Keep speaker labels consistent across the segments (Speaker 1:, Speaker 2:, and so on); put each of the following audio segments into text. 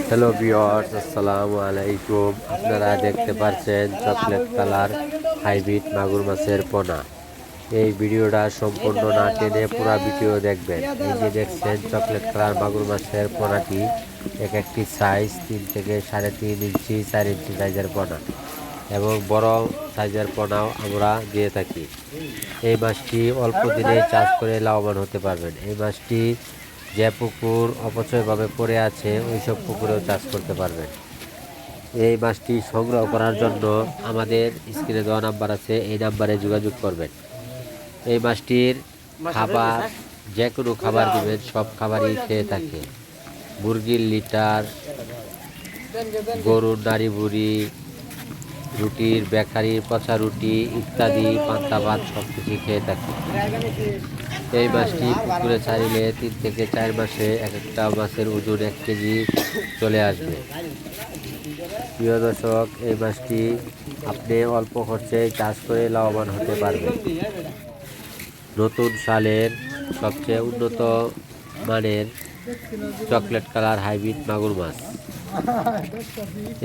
Speaker 1: Hello viewers, আসসালামু আলাইকুম। আপনারা দেখতে পাচ্ছেন চকলেট কালার হাইব্রিড মাগুর মাছের পোনা। এই ভিডিওটা সম্পূর্ণ না টেনে পুরো ভিডিও দেখবেন। এই যে দেখছেন চকলেট কালার মাগুর মাছের পোনাটি, এক একটি সাইজ 3 থেকে 3.5 ইঞ্চি 4 ইঞ্চি সাইজের পোনা এবং বড় সাইজের পোনাও আমরা দিয়ে থাকি। এই মাছটি অল্প দিনে চাষ করে লাভবান হতে পারবেন। এই মাছটি যে পুকুর অপচয়ভাবে পড়ে আছে ওইসব পুকুরেও চাষ করতে পারবেন। এই মাছটি সংগ্রহ করার জন্য আমাদের স্ক্রিনে দেওয়া নাম্বার আছে, এই নাম্বারে যোগাযোগ করবেন। এই মাছটির খাবার যে কোনো খাবার দিবেন, সব খাবারই খেয়ে থাকে। মুরগির লিটার, গরুর নাড়ি বুড়ি, রুটির বেকারির পচা রুটি ইত্যাদি পান্তা ভাত সব কিছু খেয়ে থাকে। এই মাছটি পুকুরে ছাড়িলে 3 থেকে 4 মাসে এক একটা মাছের ওজন 1 কেজি চলে আসবে। প্রিয় দর্শক, এই মাছটি আপনি অল্প খরচে চাষ করে লাভবান হতে পারবেন। নতুন সালের সবচেয়ে উন্নত মানের চকলেট কালার হাইব্রিড মাগুর মাছ।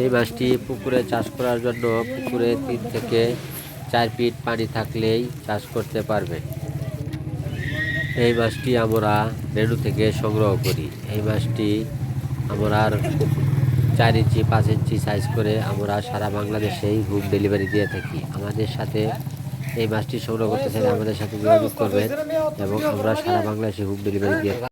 Speaker 1: এই মাছটি পুকুরে চাষ করার জন্য পুকুরে 3 থেকে 4 ফিট পানি থাকলেই চাষ করতে পারবেন। এই মাছটি আমরা রেণু থেকে সংগ্রহ করি। এই মাছটি আমরা 4 ইঞ্চি 5 ইঞ্চি সাইজ করে আমরা সারা বাংলাদেশেই হোম ডেলিভারি দিয়ে থাকি। আমাদের সাথে এই মাছটি সংগ্রহ করতে চাইলে আমাদের সাথে যোগাযোগ করবেন এবং আমরা সারা বাংলাদেশে হোম ডেলিভারি দিয়ে থাকি।